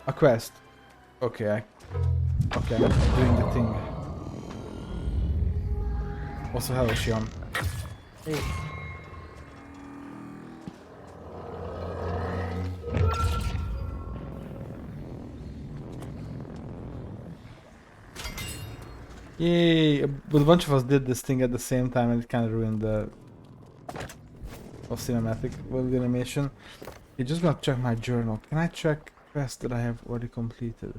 A quest. Okay, okay, I'm doing the thing. Also, hello, Shion. Hey. Yay! But a bunch of us did this thing at the same time, and it kind of ruined the cinematic animation. You just gonna check my journal. Can I check quests that I have already completed?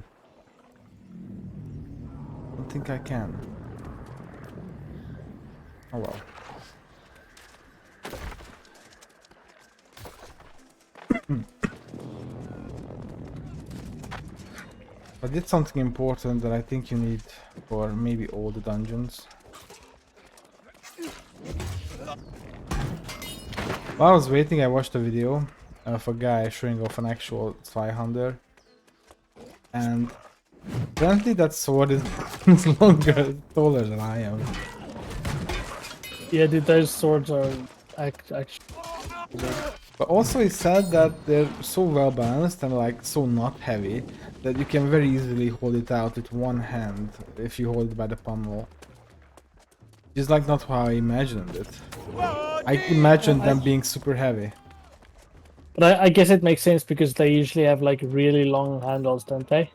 I don't think I can. Oh well. I did something important that I think you need for maybe all the dungeons. While I was waiting, I watched a video of a guy showing off an actual Zweihander. And apparently that sword is longer, taller than I am. Yeah, dude, those swords are actually. But also he said that they're so well balanced and like so not heavy that you can very easily hold it out with one hand if you hold it by the pommel. It's like not how I imagined it. I imagined them being super heavy. But I guess it makes sense because they usually have like really long handles, don't they?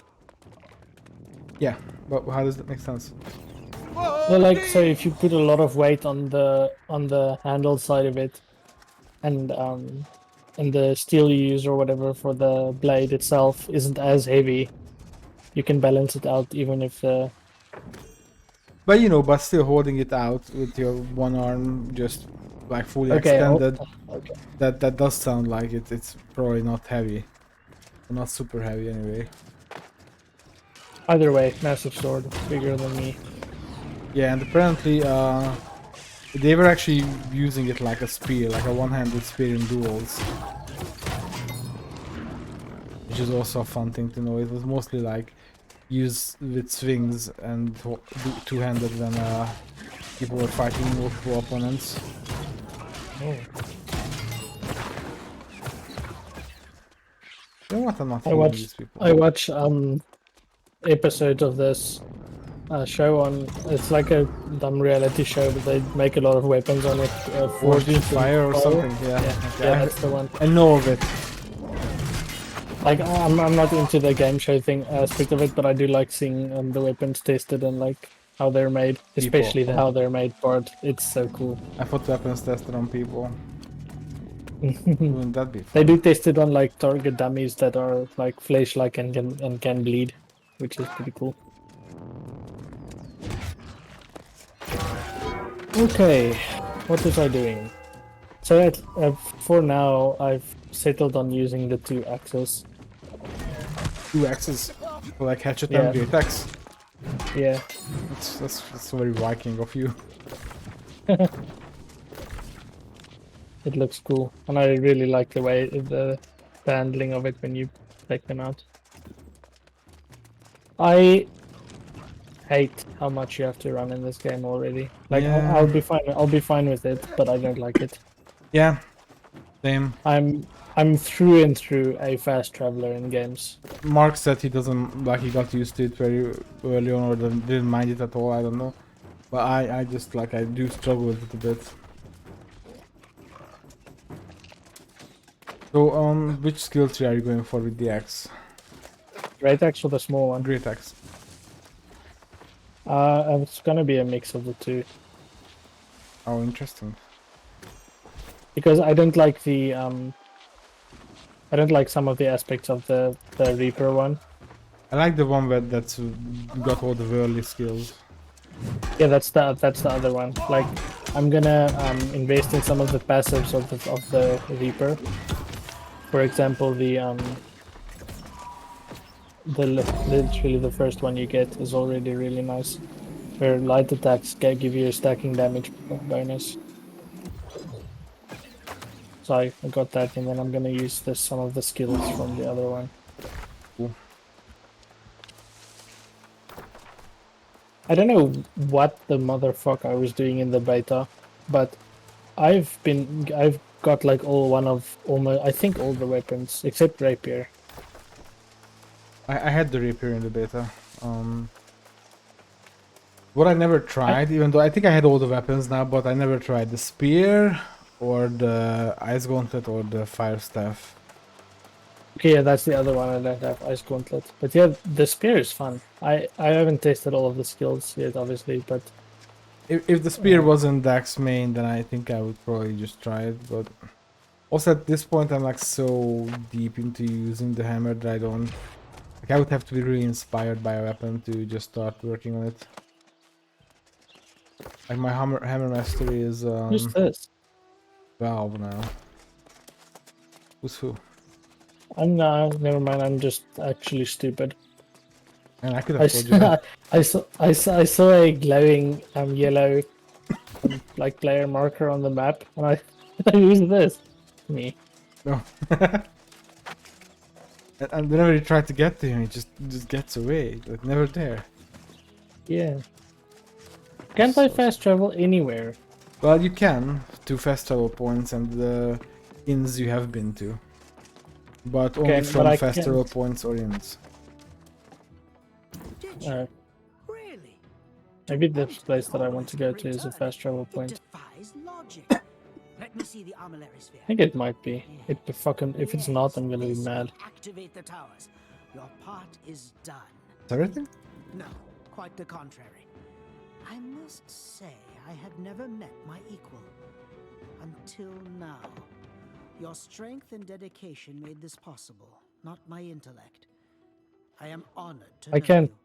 Yeah, but how does that make sense? Well, like so, if you put a lot of weight on the handle side of it, and the steel you use or whatever for the blade itself isn't as heavy, you can balance it out even if the. But you know, but still holding it out with your one arm just like fully Okay. extended, Okay. that does sound like it's probably not heavy. Not super heavy anyway. Either way, massive sword, bigger than me. Yeah, and apparently they were actually using it like a spear, like a one-handed spear in duels. Which is also a fun thing to know. It was mostly like used with swings and two-handed when people were fighting multiple opponents. Oh. You know what? I'm not healing these people. I watch episodes of this show on. It's like a dumb reality show, but they make a lot of weapons on it. Forged in in Fire or something. Yeah, Yeah, okay. yeah, that's the one. I know of it. Like I'm not into the game show thing aspect of it, but I do like seeing the weapons tested and like how they're made, especially the how they're made part. It's so cool. I thought weapons tested on people. Wouldn't that be fun? They do test it on like target dummies that are like flesh-like and can bleed, which is pretty cool. Okay, what was I doing? So for now, I've settled on using the 2 axes. 2 axes, like hatchet Yeah. and great axe. Yeah. That's very Viking of you. It looks cool, and I really like the way the handling of it when you take them out. I hate how much you have to run in this game already. Like Yeah. I'll be fine. I'll be fine with it, but I don't like it. Yeah, same. I'm through and through a fast traveler in games. Mark said he doesn't like, he got used to it very early on or didn't mind it at all. I don't know, but I just like I do struggle with it a bit. So which skill tree are you going for with the axe? Great axe or the small one? Great axe. It's gonna be a mix of the 2. Oh, interesting. Because I don't like the I don't like some of the aspects of the Reaper one. I like the one that's got all the worldly skills. Yeah, that's the other one. Like, I'm gonna invest in some of the passives of the Reaper. For example, literally the first one you get is already really nice. Where light attacks give you a stacking damage bonus. So I got that, and then I'm gonna use some of the skills from the other one. Cool. I don't know what the motherfucker I was doing in the beta, but I've got like almost I think all the weapons except rapier. I had the rapier in the beta. What I never tried, even though I think I had all the weapons now, but I never tried the spear or the ice gauntlet or the fire staff. Okay, yeah, that's the other one I don't have, Ice Gauntlet. But yeah, the spear is fun. I haven't tested all of the skills yet, obviously, but If the spear wasn't Dax main, then I think I would probably just try it. But also at this point, I'm like so deep into using the hammer that I don't. Like I would have to be really inspired by a weapon to just start working on it. Like my hammer mastery is who's this? Valve now. Who's who? I'm not. Never mind. I'm just actually stupid. And I could I, have told you that. I saw a glowing yellow like player marker on the map, and I who's this? Me. No. And whenever you try to get to him, he just gets away. Like never there. Yeah. Can't I fast travel anywhere? Well, you can to fast travel points and the inns you have been to, but only Can, but from I fast travel can't. points or inns. Did you? Uh, Really? maybe this place that I want to go to is a Return. fast travel It point. defies logic. Let me see the armillary sphere. I think it might be. It fucking if it's not, I'm gonna be Yes, mad. activate the towers. Your part is done. Is everything? No, quite the contrary. I must say, I had never met my equal. Until now. Your strength and dedication made this possible, not my intellect. I am honored to I know can't- you.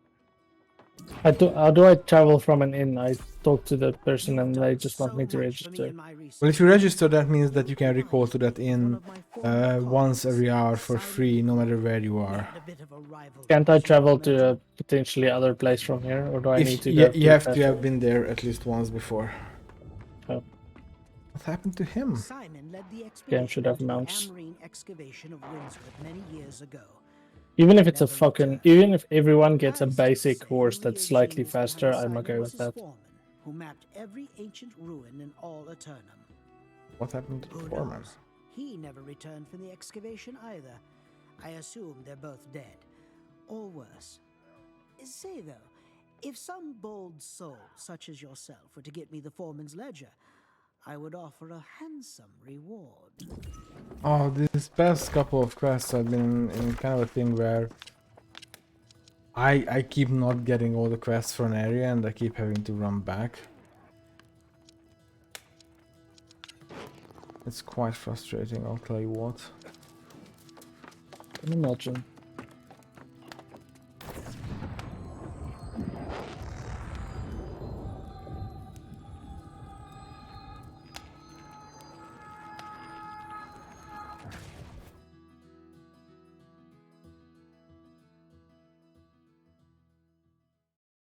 How do I travel from an inn? I talk to the person You've and done they just want so me to much for me register. in my research. Well, if you register, that means that you can recall to that One inn of my former once colleagues, every hour for Simon free, no matter Cooper, where you we are. had a bit of a rivalry. Can't I Do you travel to remember? a potentially other place from here, or do I If need to you, go? you have to fast have travel? been there at least once before. Oh. What happened to him? Simon led the expedition should have into the mounts. Amarine excavation of Windsworth many years ago. Even if it's a Never fucking, returned. even if everyone gets a I still basic say horse we that's are slightly genius faster, behind I'm Simon okay with Mrs. that. Foreman, who mapped every ancient ruin in all Eternum. What happened to Who Foreman? knows? He never returned from the excavation either. I assume they're both dead. Or worse. Say though, if some bold soul such as yourself were to get me the foreman's ledger, I would offer a handsome reward. Oh, these past couple of quests have been in kind of a thing where I keep not getting all the quests for an area and I keep having to run back. It's quite frustrating, I'll tell you what. Can you imagine?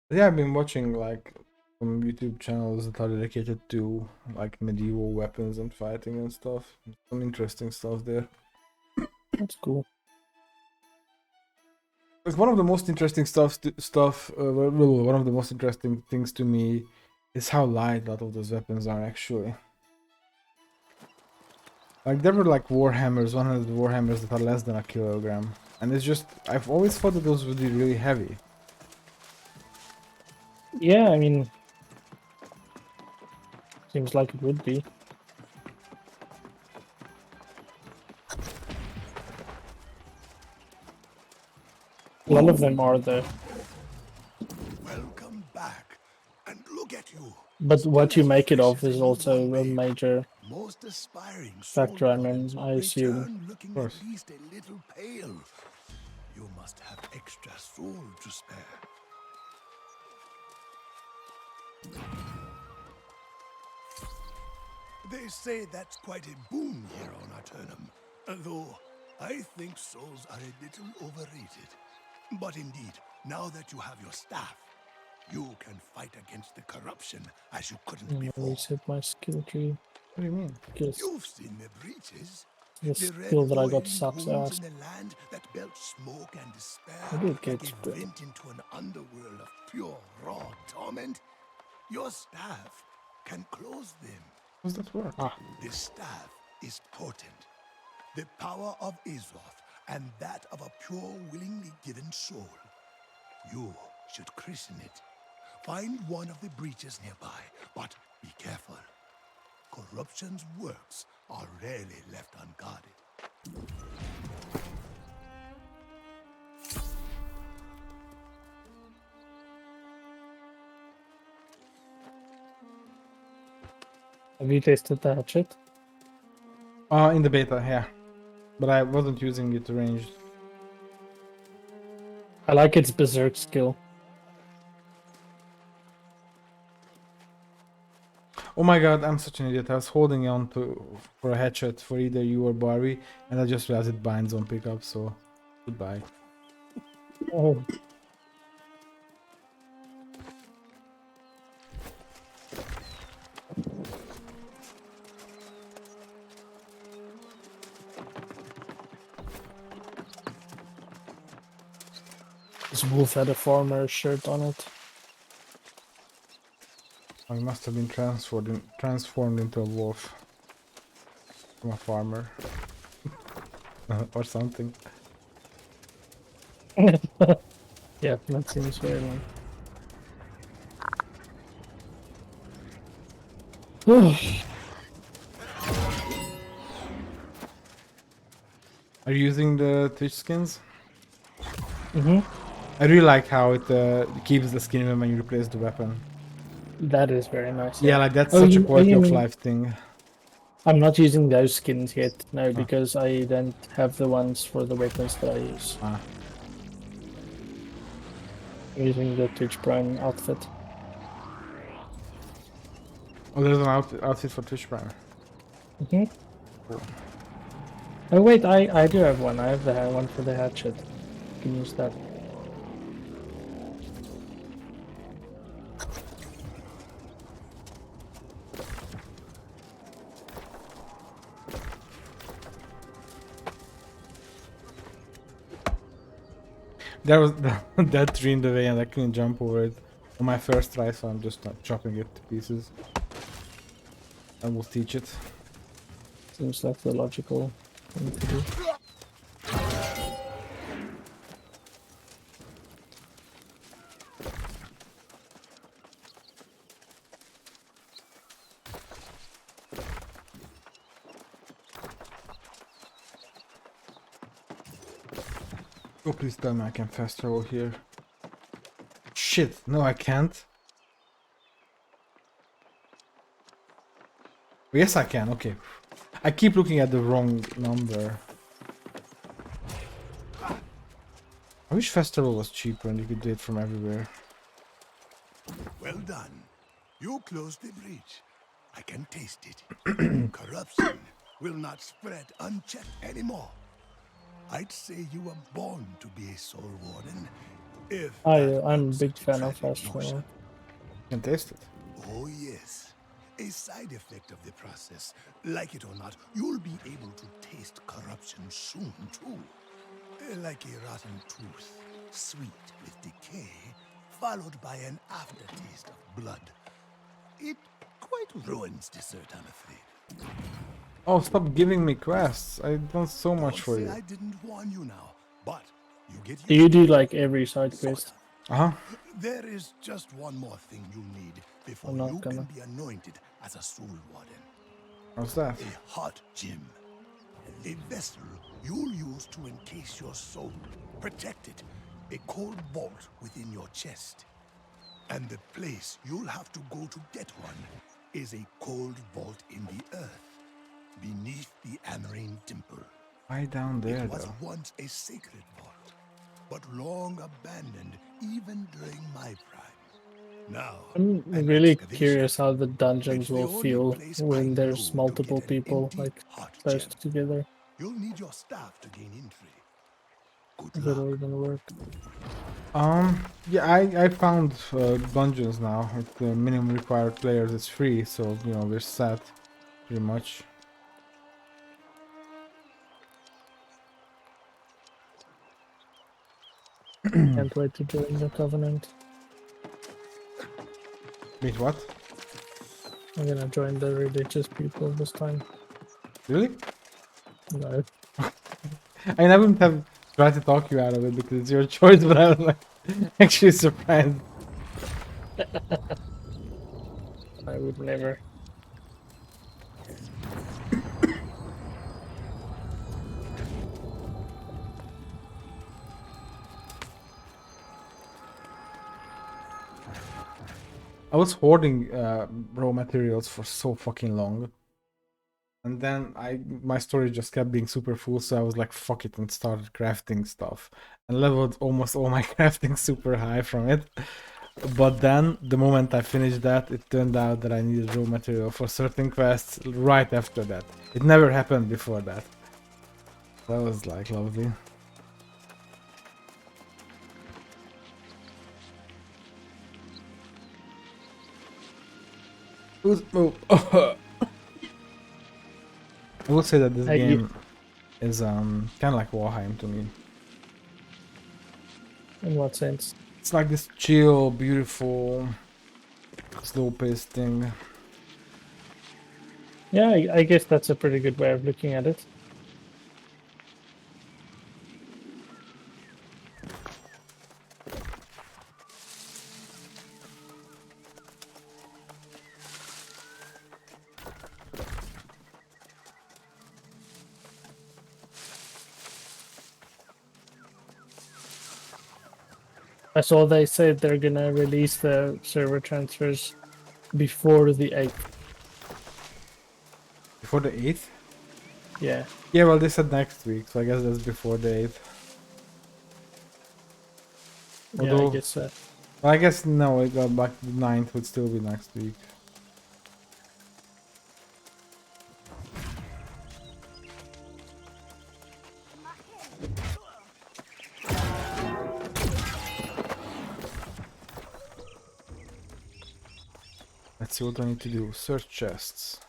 Yeah, I've been watching like some YouTube channels that are dedicated to like medieval weapons and fighting and stuff. Some interesting stuff there. That's cool. It's one of the most interesting one of the most interesting things to me is how light a lot of those weapons are actually. Like there were like Warhammers, 100 Warhammers that are less than a kilogram. And it's just, I've always thought that those would be really heavy. Yeah, I mean, seems like it would be. A lot of them are though. Welcome back, and look at you. But what you make it of is also a major Most aspiring factor, I soul mean, goddess I assume. return looking course. at least a little pale. You must have extra soul to spare. They say that's quite a boon here on Aternum, although I think souls are a little overrated. But indeed, now that you have your staff, you can fight against the corruption as you couldn't before. Reset my skill tree. What do you mean? Because You've seen the breaches. the The red skill that I got boiling sucks wounds ass. in the land that belched smoke and despair, I did that get gave the- vent into an underworld of pure raw torment. Your staff can close them. How does that work? Ah, This staff is potent. The power of Azoth and that of a pure, willingly given soul. You should christen it. Find one of the breaches nearby, but be careful. Corruption's works are rarely left unguarded. Have you tasted the hatchet? In the beta, yeah. But I wasn't using it ranged. I like its berserk skill. Oh my god, I'm such an idiot. I was holding on for a hatchet for either you or Barbie, and I just realized it binds on pickup, so goodbye. Oh. This wolf had a farmer's shirt on it. I must have been transformed into a wolf from a farmer or something. Yeah, that seems very long. Are you using the Twitch skins? Mm-hmm. I really like how it keeps the skin even when you replace the weapon. That is very nice. Yeah, like that's Oh, such a you quality of mean- life thing. I'm not using those skins yet, no, because I don't have the ones for the weapons that I use. Ah. I'm using the Twitch Prime outfit. Oh, there's an outfit for Twitch Prime. Mm-hmm. Oh wait, I do have one. I have the one for the hatchet. You can use that. There was that tree in the way and I couldn't jump over it on my first try, so I'm just not chopping it to pieces. I will teach it. Seems like the logical thing to do. Oh, please tell me I can fast travel here. Shit, no I can't. Yes I can, okay. I keep looking at the wrong number. I wish fast travel was cheaper and you could do it from everywhere. Well done. You closed the breach. I can taste it. Corruption will not spread unchecked anymore. I'd say you were born to be a soul warden. If that I'm a was big such fan of tragic fast notion. travel. You can taste it. Oh yes. A side effect of the process. Like it or not, you'll be able to taste corruption soon too. Like a rotten tooth, sweet with decay, followed by an aftertaste of blood. It quite ruins dessert, I'm afraid. Oh, stop giving me quests. I've done so much for Don't you. say I didn't warn you now, but you get Do you do like every side quest? Uh-huh. There is just one more thing you need before I'm not you gonna. can be anointed as a soul warden. What's that? A hot gem. A vessel you'll use to encase your soul. Protect it. A cold vault within your chest. And the place you'll have to go to get one is a cold vault in the earth, beneath the Amarine Temple. Why down there, It was though? once a sacred vault, but long abandoned even during my prime. Now, I'm an really excavation. curious how the dungeons It's the will only feel place I when know there's to multiple get an people empty, like hot close gem. together. You'll need your staff to gain entry. Good If luck. it'll even work. Yeah, I found dungeons now. With the minimum required players is free, so, you know, we're set. Pretty much. Can't wait to join the Covenant. Wait, what? I'm gonna join the religious people this time. Really? No. I mean, I wouldn't have tried to talk you out of it because it's your choice, but I was like actually surprised. I would never. I was hoarding raw materials for so fucking long. And then my storage just kept being super full, so I was like, fuck it, and started crafting stuff. And leveled almost all my crafting super high from it. But then, the moment I finished that, it turned out that I needed raw material for certain quests right after that. It never happened before that. That was like lovely. Oh. I would say that this game is kind of like Valheim to me. In what sense? It's like this chill, beautiful, slow-paced thing. Yeah, I guess that's a pretty good way of looking at it. I saw they said they're gonna release the server transfers before the 8th. Before the 8th? Yeah. Yeah, well, they said next week, so I guess that's before the 8th. Yeah, Although, I guess so. well, I guess no, it got back to the 9th would still be next week. Let's see what I need to do. Search chests.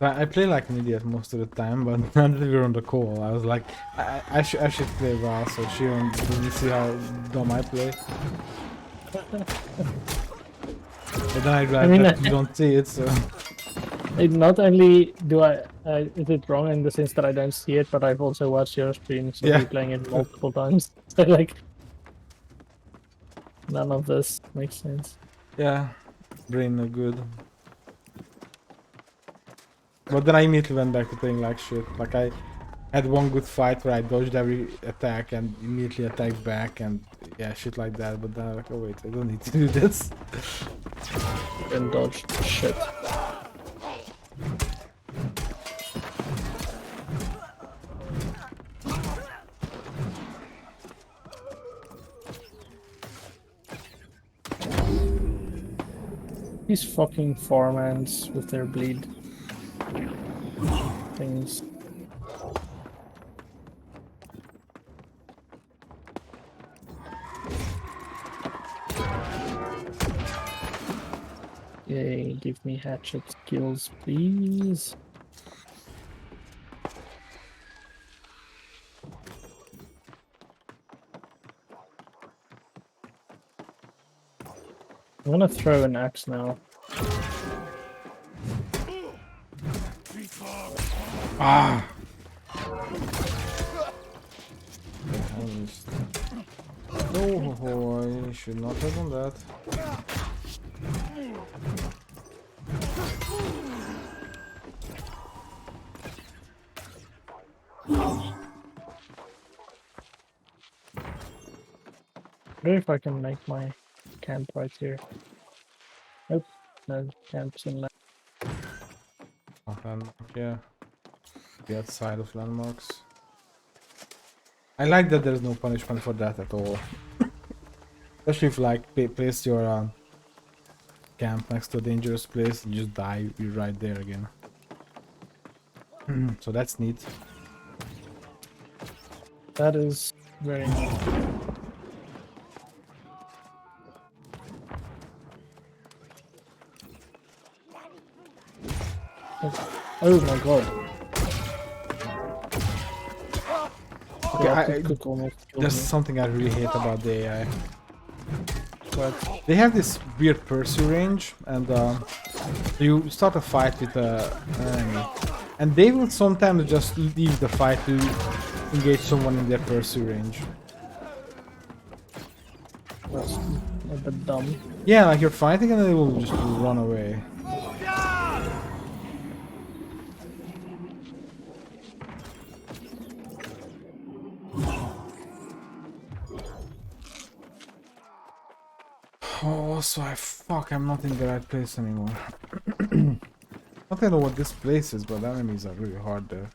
I play like an idiot most of the time, but now that we're on the call, I was like, I should play well, so Shion, did you see how dumb I play? But then I realized that you don't see it, so... Not only do is it wrong in the sense that I don't see it, but I've also watched your streams of you playing it multiple times. So like, none of this makes sense. Yeah, brain no good. But then I immediately went back to playing like shit. Like I had one good fight where I dodged every attack and immediately attacked back and yeah, shit like that. But then I'm like, oh wait, I don't need to do this. And dodge shit. These fucking farmhands with their bleed things. Yay, give me hatchet skills, please. I'm gonna throw an axe now. Ah! Oh, I should not have done that. I wonder if I can make my camp right here. Nope, no camps in land. Oh, landmark, yeah. The outside of landmarks. I like that there's no punishment for that at all. Especially if like place your camp next to a dangerous place and just die, you're right there again. So that's neat. That is very nice. Oh my god. Okay, could almost kill there's me. something I really hate about the AI. But They have this weird pursuit range, and you start a fight with an enemy, and they will sometimes just leave the fight to engage someone in their pursuit range. that's a bit dumb. Yeah, like you're fighting and they will just run away. Oh, so I'm not in the right place anymore. I don't know what this place is, but the enemies are really hard there.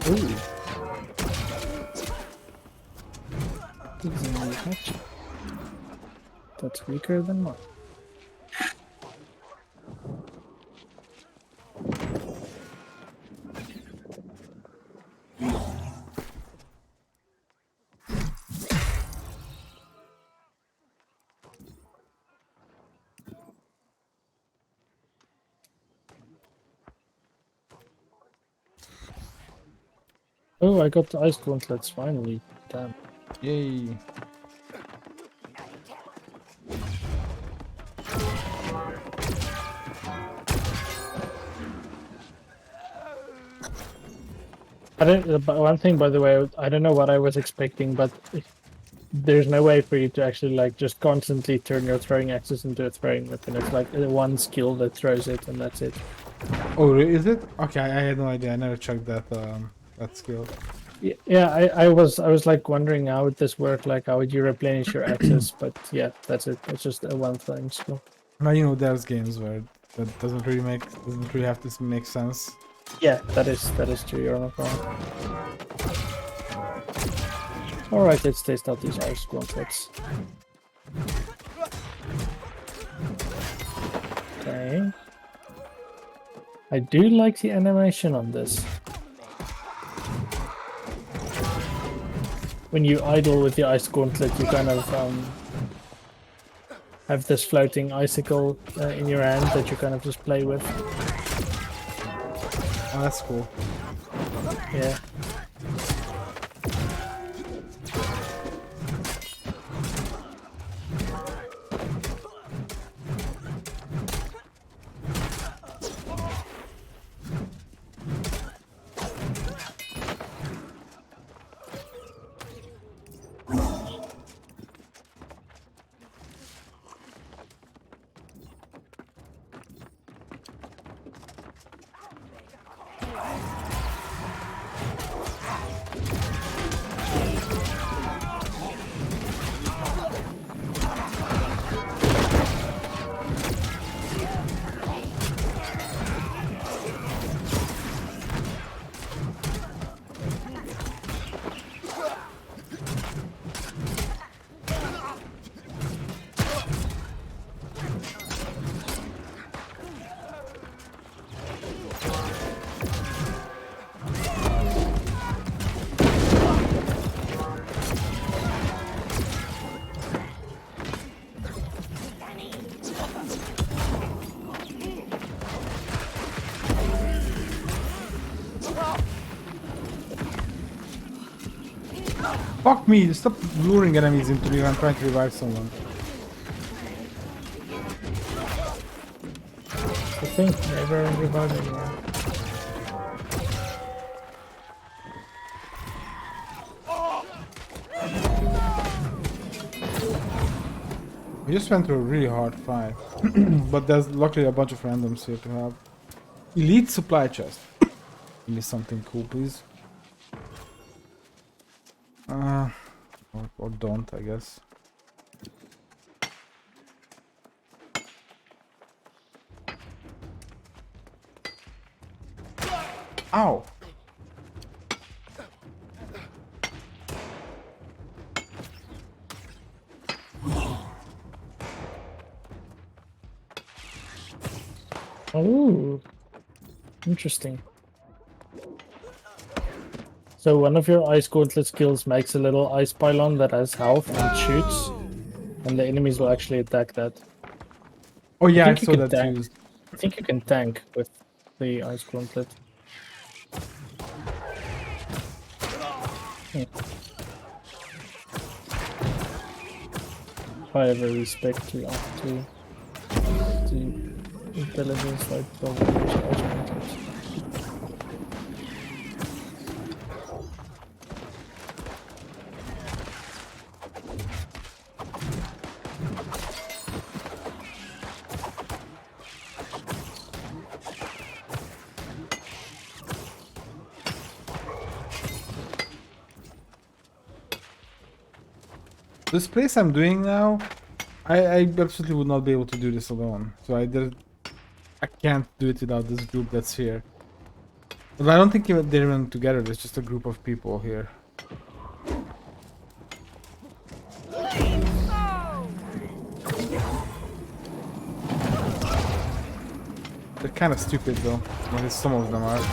Ooh. Easy hatchet. That's weaker than mine. Oh, I got the ice gauntlets finally. Damn. Yay. I don't. But one thing, by the way, I don't know what I was expecting, but there's no way for you to actually like just constantly turn your throwing axis into a throwing weapon. It's like one skill that throws it, and that's it. Oh, is it? Okay, I had no idea. I never checked that skill. Yeah, I was like wondering how would this work? Like, how would you replenish your axis? But yeah, that's it. It's just a one throwing skill. Now you know there's games where that doesn't really have to make sense. Yeah, that is true. You're not wrong. All right, let's test out these ice gauntlets. Okay. I do like the animation on this. When you idle with the ice gauntlet, you kind of have this floating icicle in your hand that you kind of just play with. Oh, that's cool. Yeah. Fuck me! Stop luring enemies into me when I'm trying to revive someone. I think never revive anyone. We just went through a really hard fight. But there's luckily a bunch of randoms here to have. Elite supply chest. Give me something cool, please. Or don't, I guess. Ow! Oh, interesting. So one of your ice gauntlet skills makes a little ice pylon that has health and shoots. and the enemies will actually attack that. Oh yeah, I think you saw can that tank. used. I think you can tank with the ice gauntlet. However, respect to the intelligence like the ice gauntlet. This place I'm doing now, I absolutely would not be able to do this alone. So I can't do it without this group that's here. But I don't think even they're even together. There's just a group of people here. They're kind of stupid though. At least some of them are.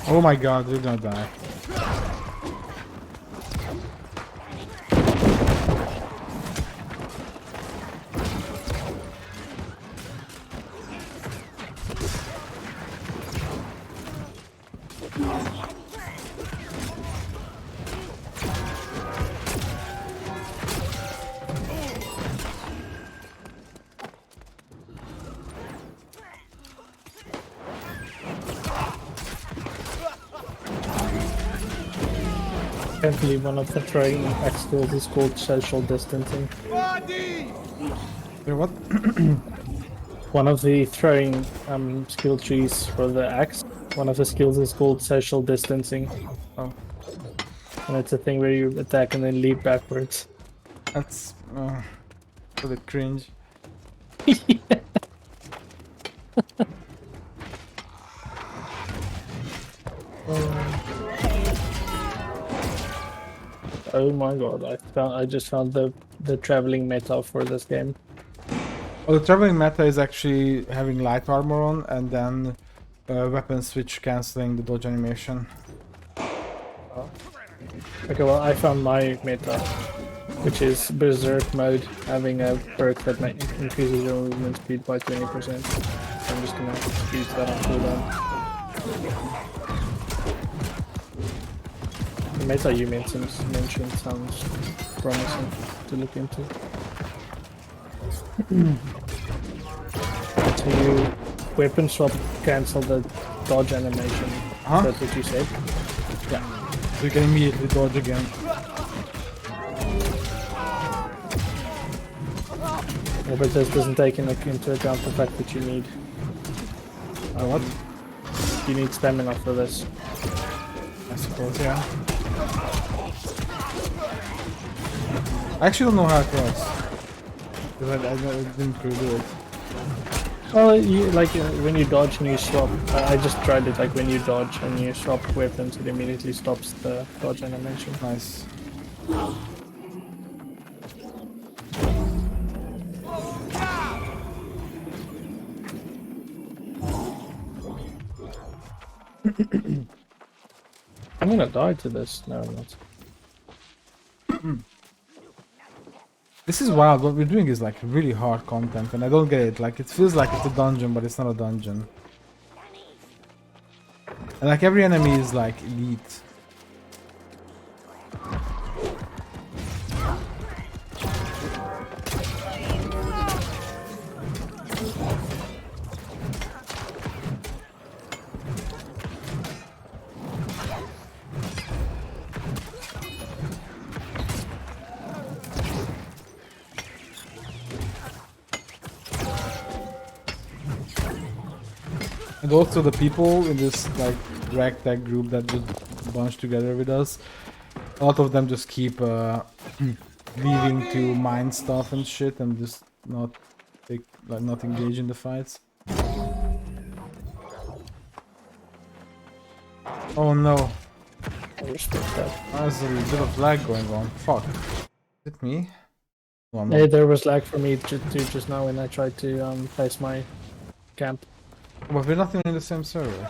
Oh my god, we're gonna die. Apparently, one of the throwing axe skills is called social distancing. Wait, what? One of the throwing skill trees for the axe, one of the skills is called social distancing. Oh, And it's a thing where you attack and then leap backwards. that's a bit cringe. Oh my god, I just found the traveling meta for this game. Well, the traveling meta is actually having light armor on and then weapon switch cancelling the dodge animation. Okay, well I found my meta, which is Berserk mode, having a perk that increases your movement speed by 20%. So I'm just gonna use that on cooldown. The meta you mentioned sounds promising to look into. So you weapon swap cancel the dodge animation. Huh? Is that what you said? Yeah. So you can immediately dodge again. Yeah, but this doesn't take into account the fact that you need What? you need stamina for this. I suppose, yeah. I actually don't know how it works. Because I didn't really do it. Well, you like when you dodge and you swap. I just tried it. Like when you dodge and you swap weapons, it immediately stops the dodge animation. Nice. I'm gonna die to this. No, I'm not. This is wild. What we're doing is like really hard content, and I don't get it. Like it feels like it's a dungeon, but it's not a dungeon. And like every enemy is like elite. And also the people in this like ragtag group that just bunched together with us, a lot of them just keep leaving to mine stuff and shit and just not engage in the fights. Oh no, I respect that. there's a bit of lag going on. Fuck. Is it me? No, I'm Hey, not. there was lag for me just now when I tried to place my camp. But we're not even in the same server.